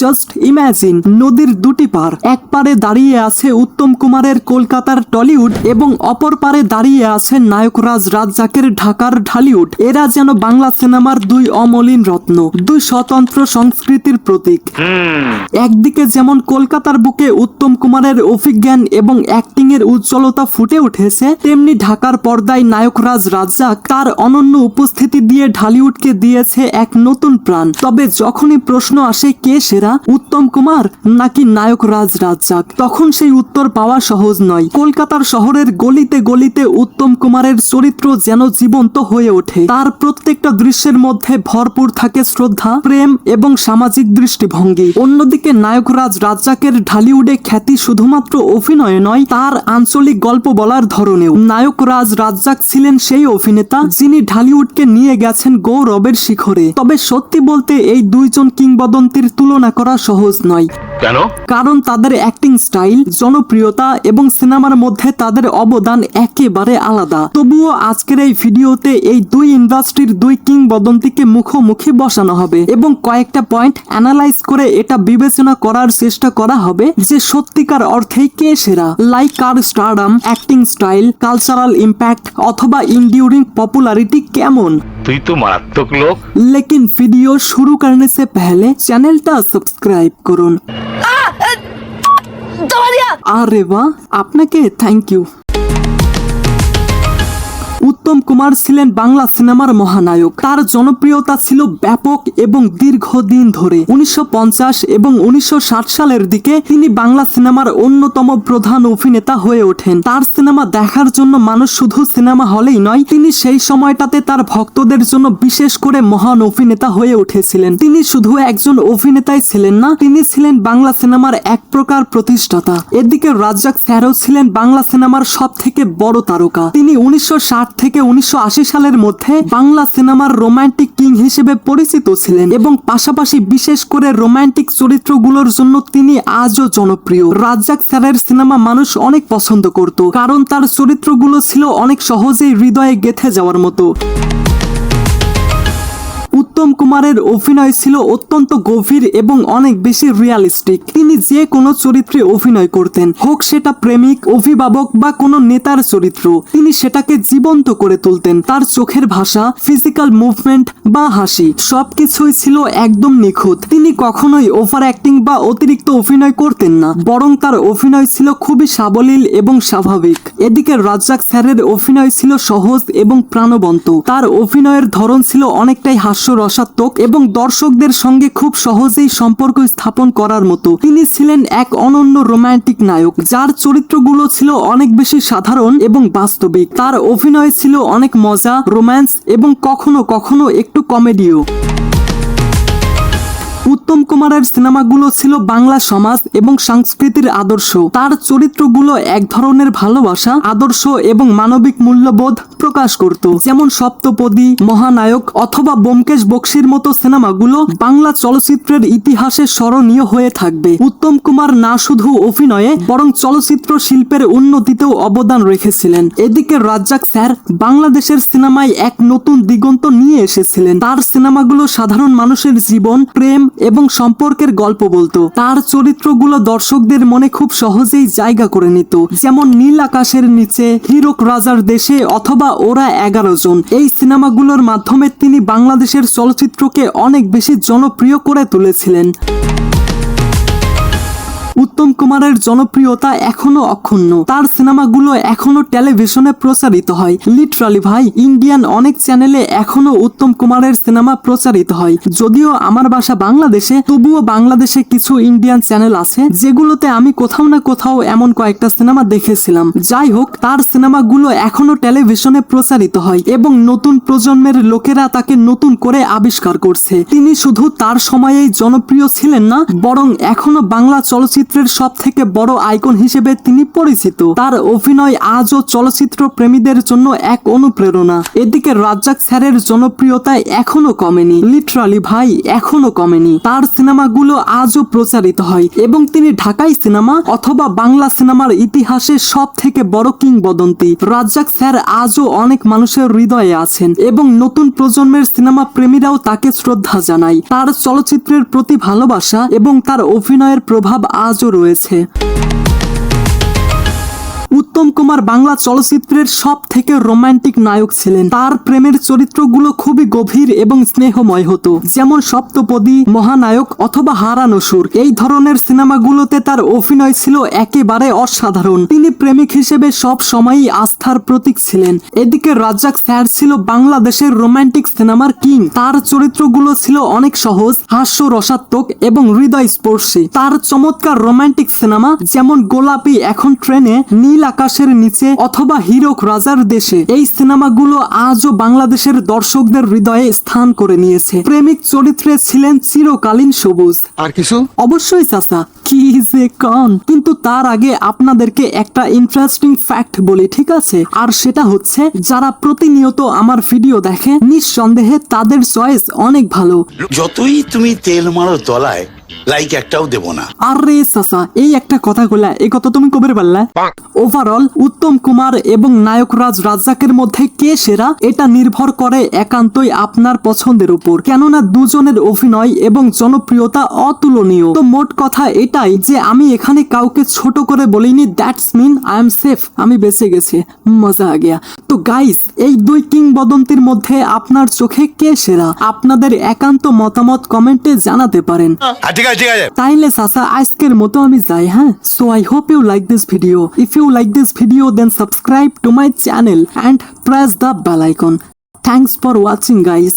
Just imagine, নদীর দুটি পার, এক পারে দাঁড়িয়ে আছে উত্তম কুমারের কলকাতার টলিউড এবং অপর পারে দাঁড়িয়ে আছে নায়করাজ রাজ্জাকের ঢাকার ঢালিউড। এরা যেন বাংলা সিনেমার দুই অমলিন রত্ন, দুই স্বতন্ত্র সংস্কৃতির প্রতীক। একদিকে যেমন কলকাতার বুকে উত্তম কুমারের অভিজ্ঞান এবং অ্যাক্টিং এর উজ্জ্বলতা ফুটে উঠেছে, তেমনি ঢাকার পর্দায় নায়করাজ রাজ্জাক তার অনন্য উপস্থিতি দিয়ে ঢালিউডকে দিয়েছে এক নতুন প্রাণ। তবে যখনই প্রশ্ন আসে কে সেরা, উত্তম কুমার নাকি নায়করাজ রাজ্জাক, তখন সেই উত্তর পাওয়া সহজ নয়। কলকাতার শহরের গলিতে গলিতে উত্তম কুমারের চরিত্র যেন জীবন্ত হয়ে ওঠে। তার প্রত্যেকটা দৃশ্যের মধ্যে ভরপুর থাকে শ্রদ্ধা, প্রেম এবং সামাজিক দৃষ্টিভঙ্গি। অন্যদিকে নায়করাজ রাজ্জাকের ঢালিউডে খ্যাতি শুধুমাত্র অভিনয়ে নয়, তার আঞ্চলিক গল্প বলার ধরনেও। নায়করাজ রাজ্জাক ছিলেন সেই অভিনেতা যিনি ঢালিউডকে নিয়ে গেছেন গৌরবের শিখরে। তবে সত্যি বলতে এই দুইজন কিংবদন্তির তুলনা করা সহজ নয়। কেন? কারণ তাদের অ্যাক্টিং স্টাইল, জনপ্রিয়তা এবং সিনেমার মধ্যে তাদের অবদান একেবারে আলাদা। তবুও আজকের এই ভিডিওতে এই দুই ইন্ডাস্ট্রির দুই কিংবদন্তিকে মুখোমুখি বসানো হবে এবং কয়েকটা পয়েন্ট অ্যানালাইজ করে এটা বিবেচনা করার চেষ্টা করা হবে যে সত্যিকার অর্থেই কে সেরা, লাইক কার stardom, acting style, cultural impact অথবা ইনডিউরিং পপুলারিটি কেমন। তুই তো মারাত্মক লোক। लेकिन वीडियो शुरू करने से पहले चैनलটা সাবস্ক্রাইব করুন। আরে বাহ, আপনাকে থ্যাংক ইউ। উত্তম কুমার ছিলেন বাংলা সিনেমার মহানায়ক। তার জনপ্রিয়তা ছিল ব্যাপক এবং দীর্ঘদিন ধরে। 1950 এবং 1960 সালের দিকে তিনি বাংলা সিনেমার অন্যতম প্রধান অভিনেতা হয়ে ওঠেন। তার সিনেমা দেখার জন্য মানুষ শুধু সিনেমা হলেই নয়, তিনি সেই সময়টাতে তার ভক্তদের জন্য বিশেষ করে মহান অভিনেতা হয়ে উঠেছিলেন। তিনি শুধু একজন অভিনেতাই ছিলেন না, তিনি ছিলেন বাংলা সিনেমার এক প্রকার প্রতিষ্ঠাতা। এদিকে রাজ্জাক স্যারও ছিলেন বাংলা সিনেমার সব থেকে বড় তারকা। তিনি 1960 থেকে 1980 সালের মধ্যে বাংলা সিনেমার রোমান্টিক কিং হিসেবে পরিচিত ছিলেন এবং পাশাপাশি বিশেষ করে রোমান্টিক চরিত্রগুলোর জন্য তিনি আজও জনপ্রিয়। রাজ্জাক স্যারের সিনেমা মানুষ অনেক পছন্দ করত, কারণ তার চরিত্রগুলো ছিল অনেক সহজেই হৃদয়ে গেঁথে যাওয়ার মতো। উত্তম কুমারের অভিনয় ছিল অত্যন্ত গভীর এবং অনেক বেশি রিয়ালিস্টিক। তিনি যে কোনো চরিত্রে অভিনয় করতেন, হোক সেটা প্রেমিক, অভিভাবক বা কোনো নেতার চরিত্র, তিনি সেটাকে জীবন্ত করে তুলতেন। তার চোখের ভাষা, ফিজিক্যাল মুভমেন্ট বা হাসি সবকিছুই ছিল একদম নিখুঁত। তিনি কখনোই ওভার অ্যাক্টিং বা অতিরিক্ত অভিনয় করতেন না, বরং তার অভিনয় ছিল খুবই সাবলীল এবং স্বাভাবিক। এদিকে রাজ্জাক স্যারের অভিনয় ছিল সহজ এবং প্রাণবন্ত। তার অভিনয়ের ধরন ছিল অনেকটাই রসাত্মক এবং দর্শকদের সঙ্গে খুব সহজেই সম্পর্ক স্থাপন করার মতো। তিনি ছিলেন এক অনন্য রোমান্টিক নায়ক, যার চরিত্রগুলো ছিল অনেক বেশি সাধারণ এবং বাস্তবিক। তার অভিনয় ছিল অনেক মজা, রোম্যান্স এবং কখনো কখনো একটু কমেডিও। উত্তম কুমারের সিনেমাগুলো ছিল বাংলা সমাজ এবং সংস্কৃতির আদর্শ। তার চরিত্রগুলো এক ধরনের ভালোবাসা, আদর্শ এবং মানবিক মূল্যবোধ প্রকাশ করত। যেমন সপ্তপদী, মহানায়ক অথবা ব্যোমকেশ বক্সীর মতো সিনেমাগুলো বাংলা চলচ্চিত্রের ইতিহাসে স্মরণীয় হয়ে থাকবে। উত্তম কুমার না শুধু অভিনয়ে বরং চলচ্চিত্র শিল্পের উন্নতিতেও অবদান রেখেছিলেন। এদিকে রাজ্জাক স্যার বাংলাদেশের সিনেমায় এক নতুন দিগন্ত নিয়ে এসেছিলেন। তার সিনেমাগুলো সাধারণ মানুষের জীবন, প্রেম এবং সম্পর্কের গল্প বলতো। তার চরিত্রগুলো দর্শকদের মনে খুব সহজেই জায়গা করে নিত। যেমন নীল আকাশের নিচে, হীরক রাজার দেশে অথবা ওরা 11 জন। এই সিনেমাগুলোর মাধ্যমে তিনি বাংলাদেশের চলচ্চিত্রকে অনেক বেশি জনপ্রিয় করে তুলেছিলেন। উত্তম কুমারের জনপ্রিয়তা এখনো অক্ষুণ্ণ। তার সিনেমাগুলো এখনো টেলিভিশনে প্রচারিত হয়। লিটারালি ভাই, ইন্ডিয়ান অনেক চ্যানেলে এখনো উত্তম কুমারের সিনেমা প্রচারিত হয়। যদিও আমার বাসা বাংলাদেশে, তবুও বাংলাদেশে কিছু ইন্ডিয়ান চ্যানেল আছে যেগুলোতে আমি কোথাও না কোথাও এমন কয়েকটা সিনেমা দেখেছিলাম। যাই হোক, তার সিনেমাগুলো এখনো টেলিভিশনে প্রচারিত হয় এবং নতুন প্রজন্মের লোকেরা তাকে নতুন করে আবিষ্কার করছে। তিনি শুধু তার সময়েই জনপ্রিয় ছিলেন না, বরং এখনো বাংলা চলচ্চিত্রের সব থেকে বড় আইকন হিসেবে তিনি পরিচিত। তার অভিনয় আজও চলচ্চিত্র প্রেমীদের জন্য এক অনুপ্রেরণা। এদিকে রাজ্জাক স্যারের জনপ্রিয়তা এখনো কমেনি, লিটারালি ভাই এখনো কমেনি। তার সিনেমাগুলো আজও প্রচারিত হয় এবং তিনি ঢাকাই সিনেমা অথবা বাংলা সিনেমার ইতিহাসে সব থেকে বড় কিংবদন্তি। রাজ্জাক স্যার আজও অনেক মানুষের হৃদয়ে আছেন এবং নতুন প্রজন্মের সিনেমা প্রেমীরাও তাকে শ্রদ্ধা জানায়। তার চলচ্চিত্রের প্রতি ভালোবাসা এবং তার অভিনয়ের প্রভাব আজও রয়েছে। উত্তম কুমার বাংলা চলচ্চিত্রের সব থেকে রোমান্টিক নায়ক ছিলেন। তার প্রেমের চরিত্রগুলো খুবই গভীর এবং স্নেহময় হতো, যেমন সপ্তপদী, মহানায়ক অথবা হারানো সুর। এই ধরনের সিনেমাগুলোতে তার অভিনয় ছিল একেবারে অসাধারণ। তিনি প্রেমিক হিসেবে সব সময়ই আস্থার প্রতীক ছিলেন। এদিকে রাজ্জাক স্যার ছিল বাংলাদেশের রোমান্টিক সিনেমার কিং। তার চরিত্রগুলো ছিল অনেক সহজ, হাস্যরসাত্মক এবং হৃদয়স্পর্শী। তার চমৎকার রোমান্টিক সিনেমা যেমন গোলাপি এখন ট্রেনে, নীল আকাশের নিচে অথবা হীরক রাজার দেশে, এই সিনেমাগুলো আজও বাংলাদেশের দর্শকদের হৃদয়ে স্থান করে নিয়েছে। প্রেমিক চরিত্রে ছিলেন চিরকালীন সবুজ। আর কিছু? অবশ্যই চাচা, কি যে কন। কিন্তু তার আগে আপনাদেরকে একটা ইন্টারেস্টিং ফ্যাক্ট বলি, ঠিক আছে? আর সেটা হচ্ছে, যারা প্রতিনিয়ত আমার ভিডিও দেখে নিঃসন্দেহে তাদের চয়েস অনেক ভালো। যতই তুমি তেল মারো তলায়, লাইক একটাও দেব না। আরে চাচা, এই একটা কথা কইলা, এই কথা তুমি কবে পারলা? ওভারঅল উত্তম কুমার এবং নায়করাজ রাজ্জাকের মধ্যে কে সেরা এটা নির্ভর করে একান্তই আপনার পছন্দের উপর, কেননা দুজনের অভিনয় এবং জনপ্রিয়তা অতুলনীয়। তো মোট কথা এটাই যে আমি এখানে কাউকে ছোট করে বলিনি, that's mean I am safe, আমি বেঁচে গেছি, মজা আ গিয়া। তো গাইস, এই দুই কিংবদন্তির মধ্যে আপনার চোখে কে সেরা? আপনাদের একান্ত মতামত কমেন্টে জানাতে পারেন। ঠিক আছে। তাইলে চাচা আজকের মতো আমি যাই, হ্যাঁ? So I hope you like this video. If you like this video then subscribe to my channel and press the bell icon. Thanks for watching guys.